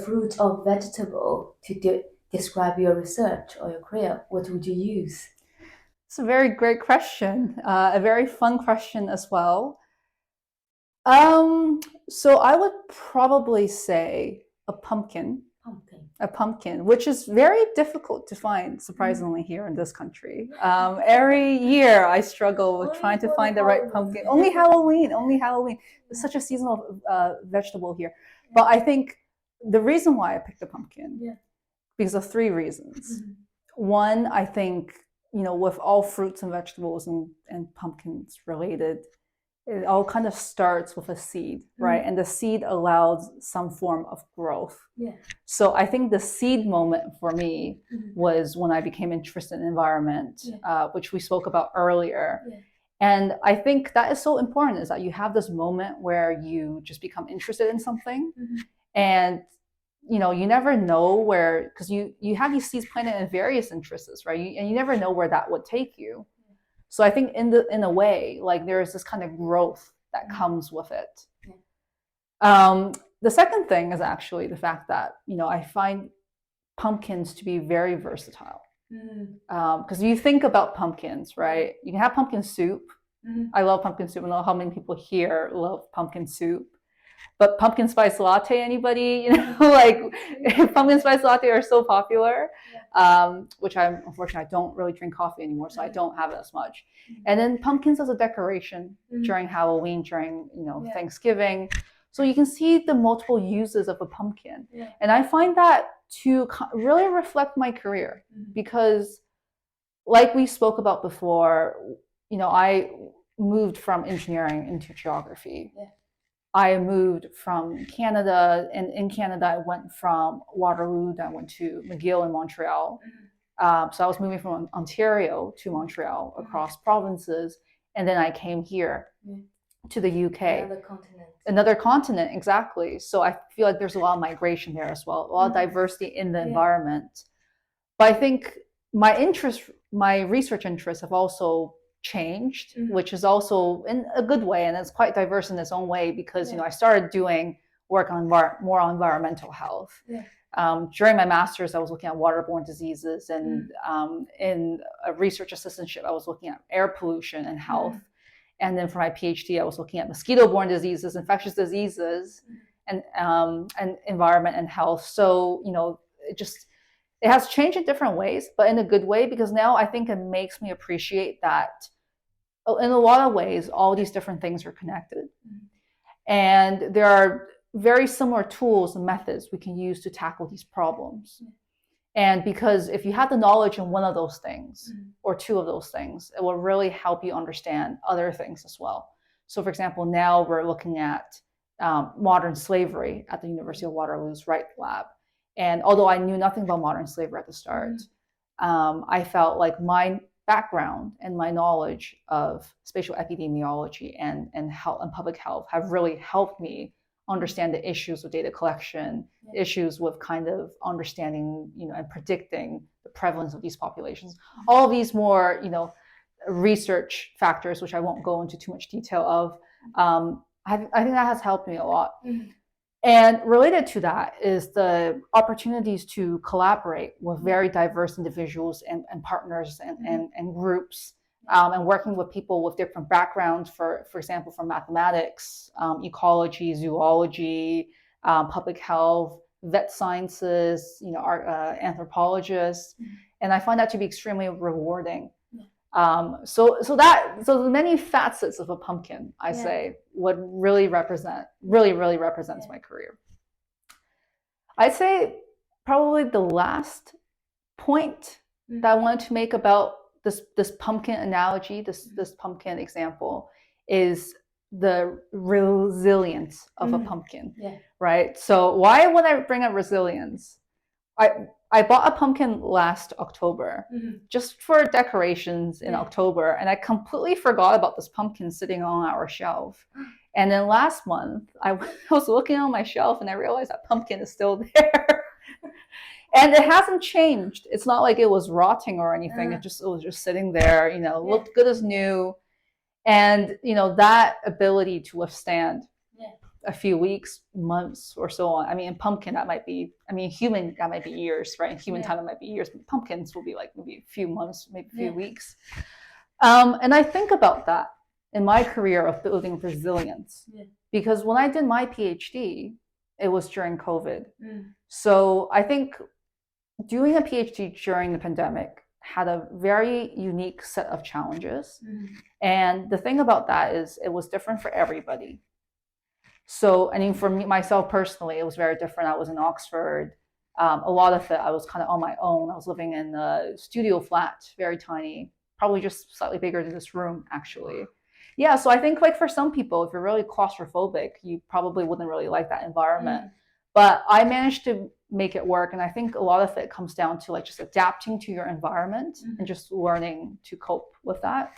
fruit or vegetable to describe your research or your career, what would you use? It's a very great question, a very fun question as well. So I would probably say a pumpkin. Pumpkin. A pumpkin, which is very difficult to find, surprisingly, here in this country. Every year I struggle with trying to find the right pumpkin. Only Halloween, only Halloween. It's such a seasonal vegetable here. But I think the reason why I picked the pumpkin, because of three reasons. One, I think, with all fruits and vegetables and pumpkins related, it all kind of starts with a seed, right? And the seed allows some form of growth. So I think the seed moment for me was when I became interested in environment, which we spoke about earlier. And I think that is so important, is that you have this moment where you just become interested in something. And you never know where, because you have these seeds planted in various interests, right? And you never know where that would take you. So I think in a way, like, there is this kind of growth that comes with it. The second thing is actually the fact that, I find pumpkins to be very versatile. Because you think about pumpkins, right? You can have pumpkin soup. I love pumpkin soup. I don't know how many people here love pumpkin soup. But pumpkin spice latte, anybody? Like, pumpkin spice latte are so popular, which unfortunately, I don't really drink coffee anymore, so I don't have it as much. And then pumpkins as a decoration during Halloween, during Thanksgiving. So you can see the multiple uses of a pumpkin. And I find that to really reflect my career, because like we spoke about before, I moved from engineering into geography. I moved from Canada, and in Canada, I went from Waterloo, then I went to McGill in Montreal. So I was moving from Ontario to Montreal across provinces, and then I came here to the UK. Another continent, exactly. So I feel like there's a lot of migration there as well, a lot of diversity in the environment. But I think my research interests have also changed, which is also in a good way, and it's quite diverse in its own way, because I started doing work on more on environmental health. During my master's, I was looking at waterborne diseases, and in a research assistantship, I was looking at air pollution and health. And then for my PhD, I was looking at mosquito-borne diseases, infectious diseases, and environment and health. So it has changed in different ways, but in a good way, because now I think it makes me appreciate that in a lot of ways, all these different things are connected. And there are very similar tools and methods we can use to tackle these problems. And because if you have the knowledge in one of those things or two of those things, it will really help you understand other things as well. So for example, now we're looking at modern slavery at the University of Waterloo's Wright Lab. And although I knew nothing about modern slavery at the start, I felt like my background and my knowledge of spatial epidemiology and health and public health have really helped me understand the issues with data collection, issues with kind of understanding, and predicting the prevalence of these populations. All of these more, research factors, which I won't go into too much detail of, I think that has helped me a lot. And related to that is the opportunities to collaborate with very diverse individuals and partners and groups, and working with people with different backgrounds, for example, from mathematics, ecology, zoology, public health, vet sciences, anthropologists. And I find that to be extremely rewarding. So the many facets of a pumpkin, I say, would really represents my career. I'd say probably the last point that I wanted to make about this pumpkin analogy, this pumpkin example, is the resilience of a pumpkin, right? So why would I bring up resilience? I bought a pumpkin last October just for decorations in October, and I completely forgot about this pumpkin sitting on our shelf. And then last month, I was looking on my shelf and I realized that pumpkin is still there. And it hasn't changed. It's not like it was rotting or anything. It was just sitting there, looked good as new. And, that ability to withstand a few weeks, months, or so on. I mean, in pumpkin, that might be, I mean, human, that might be years, right? In human time, it might be years. But pumpkins will be like maybe a few months, maybe a few weeks. And I think about that in my career of building resilience. Because when I did my PhD, it was during COVID. So I think doing a PhD during the pandemic had a very unique set of challenges. And the thing about that is it was different for everybody. So, I mean, for me, myself personally, it was very different. I was in Oxford. A lot of it, I was kind of on my own. I was living in a studio flat, very tiny, probably just slightly bigger than this room, actually. Yeah, so I think like for some people, if you're really claustrophobic, you probably wouldn't really like that environment. But I managed to make it work. And I think a lot of it comes down to like just adapting to your environment and just learning to cope with that.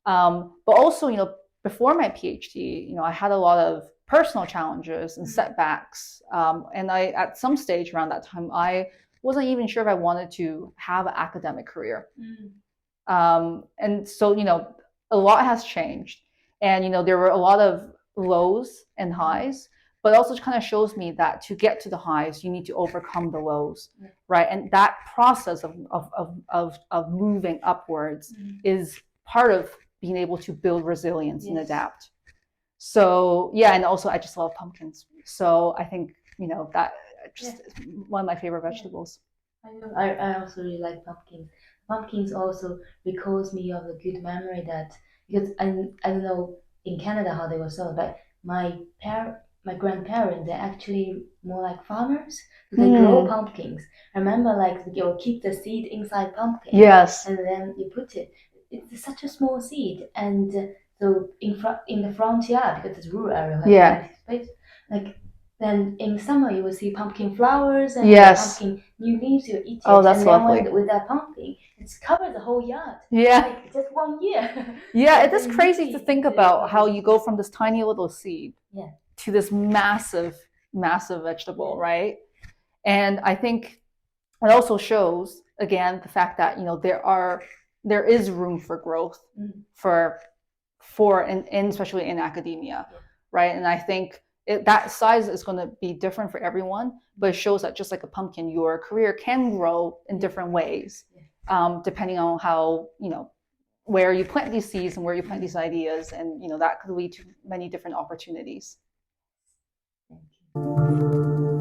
But also, you know, before my PhD, you know, I had a lot of personal challenges and setbacks. And I, at some stage around that time, I wasn't even sure if I wanted to have an academic career. And so, you know, a lot has changed. And, you know, there were a lot of lows and highs, but it also kind of shows me that to get to the highs, you need to overcome the lows, right? And that process of moving upwards is part of being able to build resilience and adapt. So yeah, and also I just love pumpkins. So I think, you know, that just one of my favorite vegetables. I also really like pumpkins. Pumpkins also recalls me of a good memory that, because I don't know in Canada how they were sold, but my grandparents, they're actually more like farmers. So they grow pumpkins. I remember like you'll keep the seed inside pumpkin. Yes. And then you put it. It's such a small seed, and so in the front yard, because it's rural area, like then in summer you will see pumpkin flowers and pumpkin new leaves. You eat it, oh, that's and then lovely. with that pumpkin, it's covered the whole yard. Like just 1 year. Yeah, it is crazy to think about how you go from this tiny little seed to this massive vegetable, right? And I think it also shows again the fact that, you know, there is room for growth for and especially in academia, right? And I think that size is going to be different for everyone, but it shows that just like a pumpkin, your career can grow in different ways, depending on how, you know, where you plant these seeds and where you plant these ideas, and, you know, that could lead to many different opportunities. Thank you.